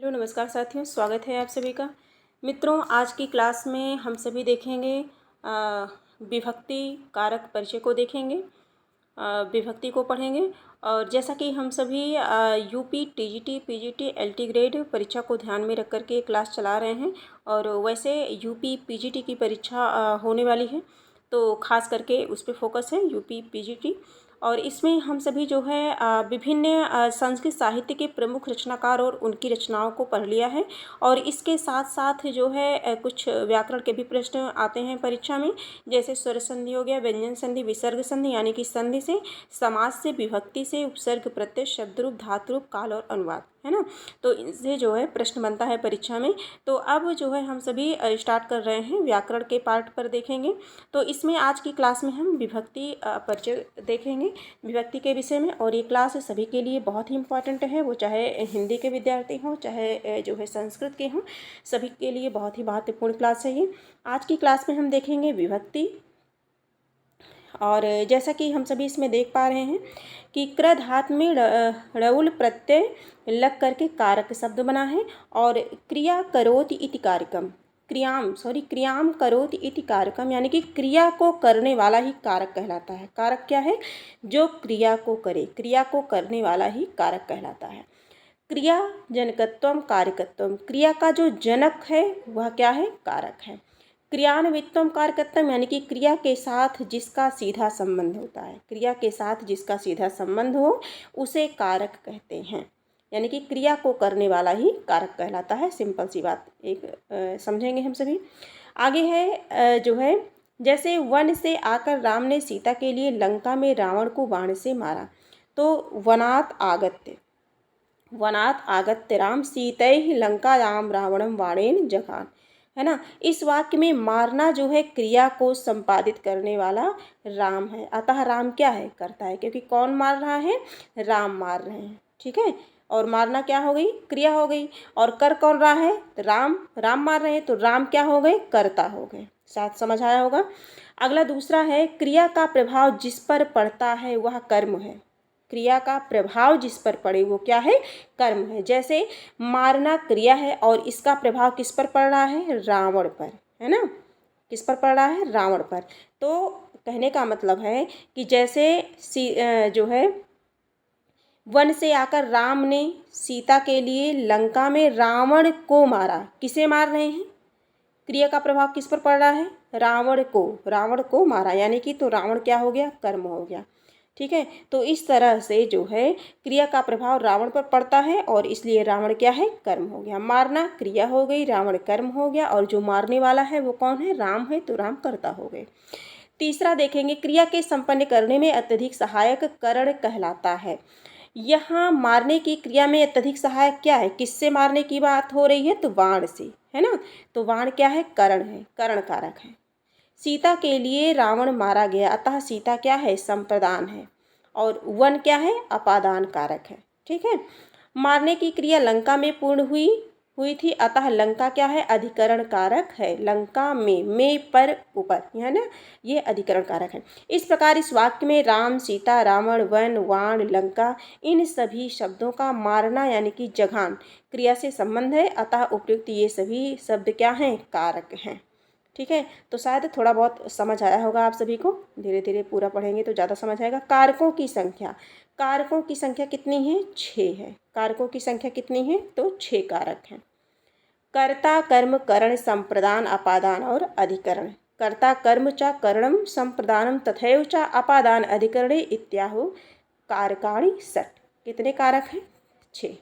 Hello नमस्कार साथियों, स्वागत है आप सभी का। मित्रों, आज की क्लास में हम सभी देखेंगे विभक्ति कारक परिचय को देखेंगे, विभक्ति को पढ़ेंगे। और जैसा कि हम सभी UP, TGT, PGT, LT grade परीक्षा को ध्यान में रख कर के क्लास चला रहे हैं। और वैसे यूपी पीजीटी की परीक्षा होने वाली है, तो ख़ास करके उस पर फोकस है, यूपी पीजीटी। और इसमें हम सभी जो है विभिन्न संस्कृत साहित्य के प्रमुख रचनाकार और उनकी रचनाओं को पढ़ लिया है। और इसके साथ साथ जो है कुछ व्याकरण के भी प्रश्न आते हैं परीक्षा में, जैसे स्वर संधि हो गया, व्यंजन संधि, विसर्ग संधि, यानी कि संधि से, समास से, विभक्ति से, उपसर्ग, प्रत्यय, शब्द रूप, धातु रूप, काल और अनुवाद, है ना। तो इनसे जो है प्रश्न बनता है परीक्षा में। तो अब जो है हम सभी स्टार्ट कर रहे हैं, व्याकरण के पार्ट पर देखेंगे। तो इसमें आज की क्लास में हम विभक्ति परिचय देखेंगे, विभक्ति के विषय में। और ये क्लास सभी के लिए बहुत ही इम्पॉर्टेंट है, वो चाहे हिंदी के विद्यार्थी हों, चाहे जो है संस्कृत के हों, सभी के लिए बहुत ही महत्वपूर्ण क्लास है ये। आज की क्लास में हम देखेंगे विभक्ति। और जैसा कि हम सभी इसमें देख पा रहे हैं कि क्र धातु में रउल प्रत्यय लग करके कारक शब्द बना है। और क्रिया करोति इति कारकम, क्रियाम करोति इति कारकम, यानी कि क्रिया को करने वाला ही कारक कहलाता है। कारक क्या है? जो क्रिया को करे, क्रिया को करने वाला ही कारक कहलाता है। क्रिया जनकत्वम कारकत्वम, क्रिया का जो जनक है वह क्या है? कारक है। क्रियान्वित्वम कारकत्वम, यानी कि क्रिया के साथ जिसका सीधा संबंध होता है, क्रिया के साथ जिसका सीधा संबंध हो उसे कारक कहते हैं। यानी कि क्रिया को करने वाला ही कारक कहलाता है। सिंपल सी बात एक समझेंगे हम सभी। आगे है जो है, जैसे वन से आकर राम ने सीता के लिए लंका में रावण को बाण से मारा, तो वनात् आगत्य राम सीतैः लंकायां रावणं बाणेन जघान, है ना। इस वाक्य में मारना जो है क्रिया को संपादित करने वाला राम है। अतः राम क्या है? करता है, क्योंकि कौन मार रहा है? राम मार रहे हैं, ठीक है। और मारना क्या हो गई? क्रिया हो गई। और कर कौन रहा है? राम मार रहे हैं, तो राम क्या हो गए? कर्ता हो गए। साथ समझ आया होगा। अगला दूसरा है, क्रिया का प्रभाव जिस पर पड़ता है वह कर्म है। क्रिया का प्रभाव जिस पर पड़े वो क्या है? कर्म है। जैसे मारना क्रिया है और इसका प्रभाव किस पर पड़ रहा है? रावण पर, है ना। किस पर पड़ रहा है? रावण पर। तो कहने का मतलब है कि जैसे जो है वन से आकर राम ने सीता के लिए लंका में रावण को मारा। किसे मार रहे हैं? क्रिया का प्रभाव किस पर पड़ रहा है? रावण को मारा, यानी कि तो रावण क्या हो गया? कर्म हो गया, ठीक है। तो इस तरह से जो है क्रिया का प्रभाव रावण पर पड़ता है और इसलिए रावण क्या है? कर्म हो गया। मारना क्रिया हो गई, रावण कर्म हो गया, और जो मारने वाला है वो कौन है? राम है, तो राम कर्ता हो गए। तीसरा देखेंगे, क्रिया के संपन्न करने में अत्यधिक सहायक करण कहलाता है। यहाँ मारने की क्रिया में अत्यधिक सहायक क्या है? किससे मारने की बात हो रही है? तो बाण से, है ना। तो बाण क्या है? करण है, करण कारक है। सीता के लिए रावण मारा गया, अतः सीता क्या है? संप्रदान है। और वन क्या है? अपादान कारक है, ठीक है। मारने की क्रिया लंका में पूर्ण हुई थी, अतः लंका क्या है? अधिकरण कारक है। लंका में पर ऊपर, है ना, ये अधिकरण कारक है। इस प्रकार इस वाक्य में राम, सीता, रावण, वन, वाण, लंका, इन सभी शब्दों का मारना यानी कि जघान क्रिया से संबंध है, अतः उपयुक्त ये सभी शब्द क्या हैं? कारक हैं, ठीक है। तो शायद थोड़ा बहुत समझ आया होगा आप सभी को। धीरे धीरे पूरा पढ़ेंगे तो ज़्यादा समझ आएगा। कारकों की संख्या कितनी है? 6 है। कारकों की संख्या कितनी है? तो 6 कारक हैं। कर्ता, कर्म, करण, संप्रदान, अपादान और अधिकरण। कर्ता कर्म च करणम संप्रदानम तथैव च अपादान अधिकरणे इत्याहु कारकाणि षट्। कितने कारक हैं? 6।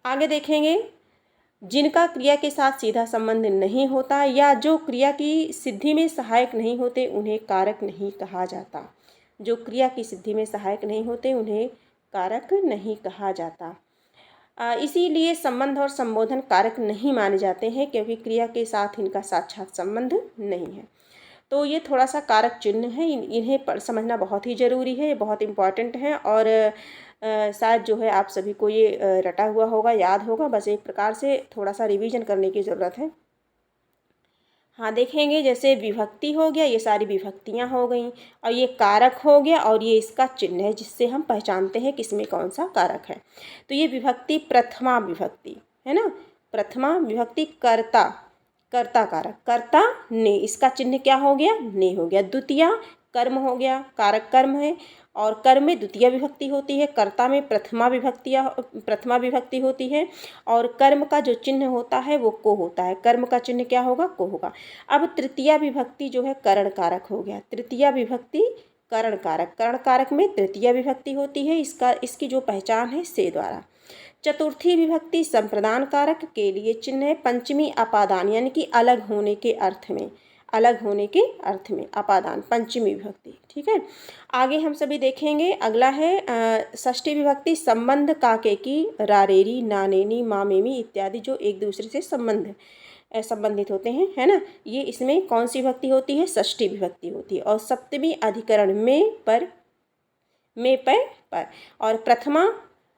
आगे देखेंगे, जिनका क्रिया के साथ सीधा संबंध नहीं होता या जो क्रिया की सिद्धि में सहायक नहीं होते उन्हें कारक नहीं कहा जाता। जो क्रिया की सिद्धि में सहायक नहीं होते उन्हें कारक नहीं कहा जाता। इसीलिए संबंध और संबोधन कारक नहीं माने जाते हैं, क्योंकि क्रिया के साथ इनका साक्षात संबंध नहीं है। तो ये थोड़ा सा कारक चिन्ह है, इन्हें समझना बहुत ही ज़रूरी है, ये बहुत इम्पॉर्टेंट है। और शायद जो है आप सभी को ये रटा हुआ होगा, याद होगा, बस एक प्रकार से थोड़ा सा रिवीजन करने की ज़रूरत है। हाँ, देखेंगे जैसे विभक्ति हो गया, ये सारी विभक्तियाँ हो गई, और ये कारक हो गया, और ये इसका चिन्ह है जिससे हम पहचानते हैं किसमें कौन सा कारक है। तो ये विभक्ति प्रथमा विभक्ति है ना, प्रथमा विभक्ति कर्ता, कर्ता कारक, कर्ता ने, इसका चिन्ह क्या हो गया, ने हो गया। द्वितीया कर्म हो गया, कारक कर्म है, और कर्म में द्वितीय विभक्ति होती है, कर्ता में प्रथमा विभक्ति होती है, और कर्म का जो चिन्ह होता है वो को होता है, कर्म का चिन्ह क्या होगा, को होगा। अब तृतीया विभक्ति जो है करण कारक हो गया, तृतीया विभक्ति करण कारक, करण कारक में तृतीया विभक्ति होती है, इसकी जो पहचान है से द्वारा। चतुर्थी विभक्ति संप्रदान कारक के लिए चिन्ह है पंचमी अपादान, यानी कि अलग होने के अर्थ में, अलग होने के अर्थ में अपादान, पंचमी विभक्ति। ठीक है, आगे हम सभी देखेंगे। अगला है षष्ठी विभक्ति संबंध काके की, रारेरी, नानेनी, मामेमी इत्यादि जो एक दूसरे से संबंधित होते हैं, है ना। ये इसमें कौन सी विभक्ति होती है, षष्ठी विभक्ति होती है। और सप्तमी अधिकरण में पर, और प्रथमा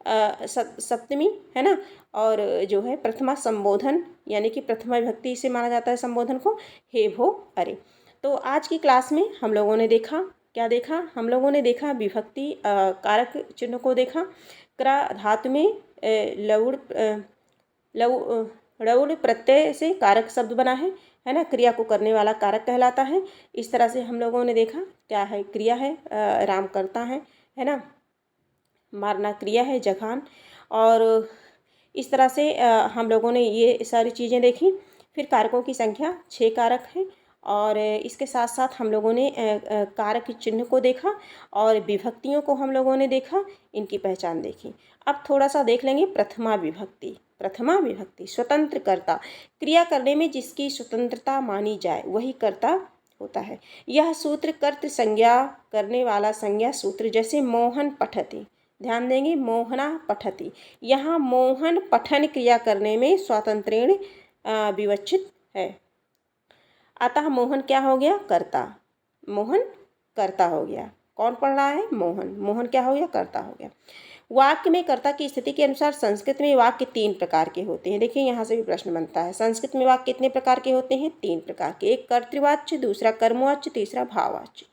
सप्तमी, है ना, और जो है प्रथमा संबोधन, यानी कि प्रथमा विभक्ति से माना जाता है संबोधन को, हे भो अरे। तो आज की क्लास में हम लोगों ने देखा, क्या देखा, हम लोगों ने देखा विभक्ति कारक चिन्ह को देखा। क्रा धातु में लौड़ प्रत्यय से कारक शब्द बना है ना, क्रिया को करने वाला कारक कहलाता है। इस तरह से हम लोगों ने देखा क्या है, क्रिया है, राम करता है ना, मारना क्रिया है, जघान, और इस तरह से हम लोगों ने ये सारी चीज़ें देखी। फिर कारकों की संख्या 6 कारक है, और इसके साथ साथ हम लोगों ने कारक चिन्ह को देखा, और विभक्तियों को हम लोगों ने देखा, इनकी पहचान देखी। अब थोड़ा सा देख लेंगे प्रथमा विभक्ति। प्रथमा विभक्ति स्वतंत्र कर्ता, क्रिया करने में जिसकी स्वतंत्रता मानी जाए वही कर्ता होता है। यह सूत्र कर्तृ संज्ञा करने वाला संज्ञा सूत्र, जैसे मोहन पठति, ध्यान देंगे, मोहना पठति, यहाँ मोहन पठन क्रिया करने में स्वातंत्र्येण विवक्षित है। अतः मोहन क्या हो गया, कर्ता, मोहन कर्ता हो गया। कौन पढ़ रहा है, मोहन, मोहन क्या हो गया, कर्ता हो गया। वाक्य में कर्ता की स्थिति के अनुसार संस्कृत में वाक्य 3 प्रकार के होते हैं। देखिए यहाँ से भी प्रश्न बनता है, संस्कृत में वाक्य कितने प्रकार के होते हैं, 3 प्रकार के। एक कर्तृवाच्य, दूसरा कर्मवाच्य, तीसरा भाववाच्य।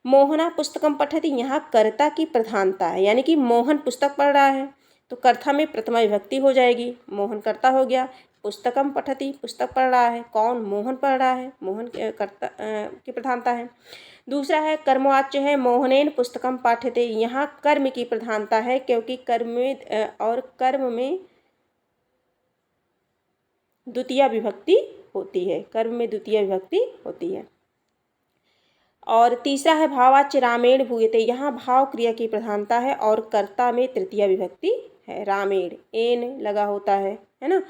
मोहना पुस्तकम पठति, यहाँ कर्ता की प्रधानता है, यानी कि मोहन पुस्तक पढ़ रहा है तो कर्ता में प्रथमा विभक्ति हो जाएगी, मोहन कर्ता हो गया। पुस्तकम पठति, पुस्तक पढ़ रहा है, कौन, मोहन पढ़ रहा है, मोहन कर्ता की प्रधानता है। दूसरा है कर्मवाच्य है, मोहनेन पुस्तकम पाठ्यते, यहाँ कर्म की प्रधानता है, क्योंकि कर्म में द्वितीय विभक्ति होती है, कर्म में द्वितीय विभक्ति होती है। और तीसरा है भाववाच्य, रामेण भूयते, यहाँ भाव क्रिया की प्रधानता है, और कर्ता में तृतीय विभक्ति है, रामेण, एन लगा होता है ना,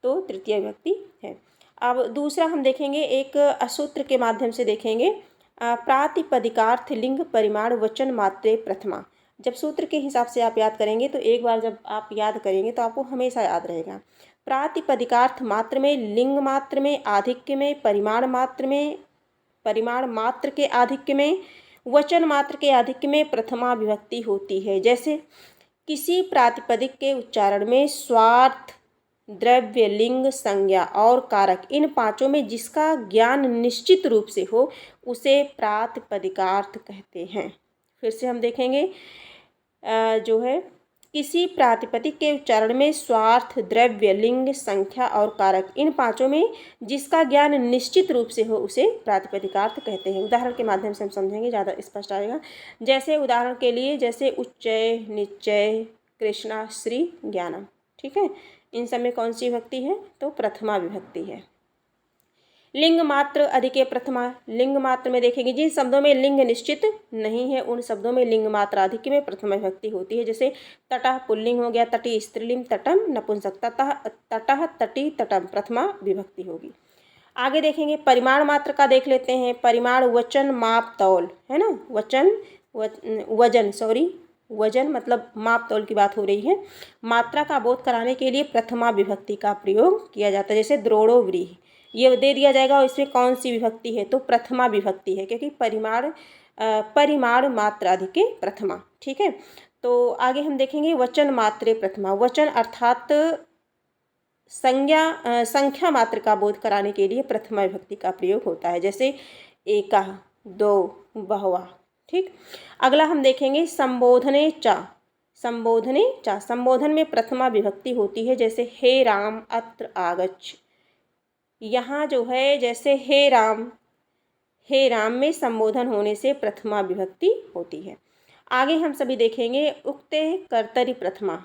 तो तृतीय विभक्ति है। अब दूसरा हम देखेंगे, एक असूत्र के माध्यम से देखेंगे, प्रातिपदिकार्थ लिंग परिमाण वचन मात्रे प्रथमा। जब सूत्र के हिसाब से आप याद करेंगे तो एक बार जब आप याद करेंगे तो आपको हमेशा याद रहेगा। प्रातिपदिकार्थ मात्र में, लिंग मात्र में, आधिक्य में, परिमाण मात्र के आधिक्य में, वचन मात्र के आधिक्य में प्रथमा विभक्ति होती है। जैसे किसी प्रातिपदिक के उच्चारण में स्वार्थ, द्रव्य, लिंग, संज्ञा और कारक, इन 5 में जिसका ज्ञान निश्चित रूप से हो उसे प्रातिपदिकार्थ कहते हैं। फिर से हम देखेंगे, जो है किसी प्रातिपदिक के उच्चारण में स्वार्थ, द्रव्य, लिंग, संख्या और कारक, इन 5 में जिसका ज्ञान निश्चित रूप से हो उसे प्रातिपदिकार्थ कहते हैं। उदाहरण के माध्यम से हम समझेंगे, ज़्यादा स्पष्ट आएगा। जैसे उदाहरण के लिए, जैसे उच्चय, निश्चय, कृष्णा, श्री, ज्ञानम, ठीक है, इन सब में कौन सी विभक्ति है, तो प्रथमा विभक्ति है। लिंग मात्र अधिके प्रथमा, लिंग मात्र में देखेंगे जिन शब्दों में लिंग निश्चित नहीं है उन शब्दों में लिंग मात्र अधिक में प्रथमा विभक्ति होती है। जैसे तटः पुल्लिंग हो गया, तटी स्त्रीलिंग, तटम नपुंसक, तटः, तटी, तटम प्रथमा विभक्ति होगी। आगे देखेंगे परिमाण मात्र का देख लेते हैं। परिमाण वचन, माप, तौल, है ना, वजन मतलब माप तौल की बात हो रही है। मात्रा का बोध कराने के लिए प्रथमा विभक्ति का प्रयोग किया जाता है। जैसे द्रोणो व्रीहि, ये दे दिया जाएगा और इसमें कौन सी विभक्ति है, तो प्रथमा विभक्ति है, क्योंकि परिमाण मात्र अधिके प्रथमा, ठीक है। तो आगे हम देखेंगे वचन मात्रे प्रथमा। वचन अर्थात संख्या मात्र का बोध कराने के लिए प्रथमा विभक्ति का प्रयोग होता है। जैसे एकः, दो, बहवः, ठीक। अगला हम देखेंगे संबोधने च, संबोधने चा, संबोधन में प्रथमा विभक्ति होती है, जैसे हे राम अत्र आगच्छ। यहाँ जो है जैसे हे राम में संबोधन होने से प्रथमा विभक्ति होती है। आगे हम सभी देखेंगे उक्ते कर्तरि प्रथमा।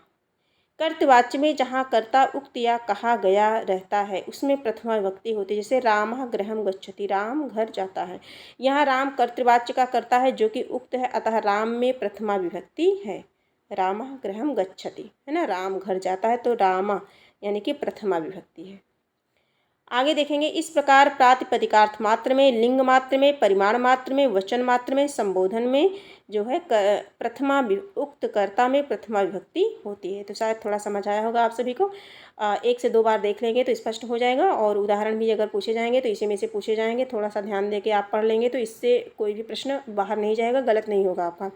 कर्तवाच्य में जहाँ कर्ता उक्त या कहा गया रहता है उसमें प्रथमा विभक्ति होती है, जैसे रामः गृहं गच्छति, राम घर जाता है। यहाँ राम कर्तवाच्य का कर्ता है जो कि उक्त है, अतः राम में प्रथमा विभक्ति है। रामः गृहं गच्छति, है ना, राम घर जाता है तो रामा यानी कि प्रथमा विभक्ति है। आगे देखेंगे इस प्रकार प्रातिपदिकार्थ मात्र में, लिंग मात्र में, परिमाण मात्र में, वचन मात्र में, संबोधन में जो है प्रथमा उक्त कर्ता में प्रथमा विभक्ति होती है। तो शायद थोड़ा समझ आया होगा आप सभी को। 1 से 2 बार देख लेंगे तो स्पष्ट हो जाएगा, और उदाहरण भी अगर पूछे जाएंगे तो इसी में से पूछे जाएंगे। थोड़ा सा ध्यान दे के आप पढ़ लेंगे तो इससे कोई भी प्रश्न बाहर नहीं जाएगा, गलत नहीं होगा आपका।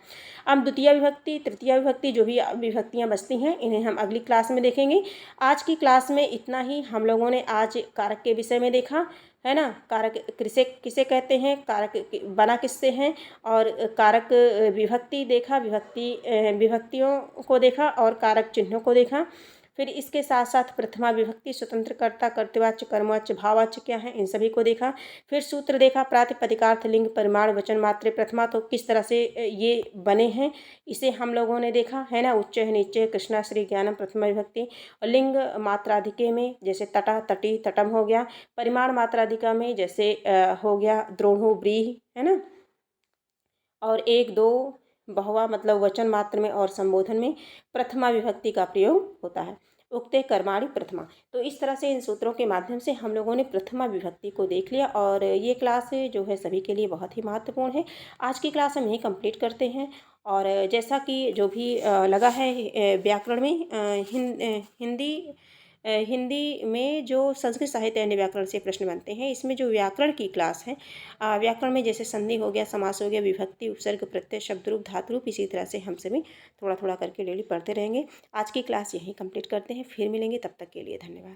अब द्वितीय विभक्ति, तृतीय विभक्ति जो भी विभक्तियाँ बचती हैं इन्हें हम अगली क्लास में देखेंगे। आज की क्लास में इतना ही हम लोगों ने आज कारक के विषय में देखा, है ना। कारक किसे कहते हैं, कारक बना किससे हैं, और कारक विभक्ति देखा, विभक्तियों को देखा और कारक चिन्हों को देखा। फिर इसके साथ साथ प्रथमा विभक्ति, स्वतंत्र कर्ता, कर्तवाच्य, कर्मवाच्य, भाववाच्य क्या है, इन सभी को देखा। फिर सूत्र देखा, प्रातिपदिकार्थ, लिंग, परिमाण, वचन मात्र, प्रथमा, तो किस तरह से ये बने हैं इसे हम लोगों ने देखा, है ना। उच्च नीचे, कृष्णाश्री, ज्ञानम, प्रथमा विभक्ति। और लिंग मात्राधिके में जैसे तटा, तटी, तटम हो गया। परिमाण मात्राधिका में जैसे हो गया द्रोणु, व्रीहि, है ना। और 1 2 बहुवा मतलब वचन मात्र में और संबोधन में प्रथमा विभक्ति का प्रयोग होता है। उक्ते कर्माणि प्रथमा। तो इस तरह से इन सूत्रों के माध्यम से हम लोगों ने प्रथमा विभक्ति को देख लिया, और ये क्लास जो है सभी के लिए बहुत ही महत्वपूर्ण है। आज की क्लास हम यही कंप्लीट करते हैं। और जैसा कि जो भी लगा है व्याकरण में हिंदी में जो संस्कृत साहित्य यानी व्याकरण से प्रश्न बनते हैं, इसमें जो व्याकरण की क्लास है, व्याकरण में जैसे संधि हो गया, समास हो गया, विभक्ति, उपसर्ग, प्रत्यय, शब्द रूप, धातु रूप, इसी तरह से हम सभी थोड़ा थोड़ा करके डेली पढ़ते रहेंगे। आज की क्लास यहीं कंप्लीट करते हैं, फिर मिलेंगे, तब तक के लिए धन्यवाद।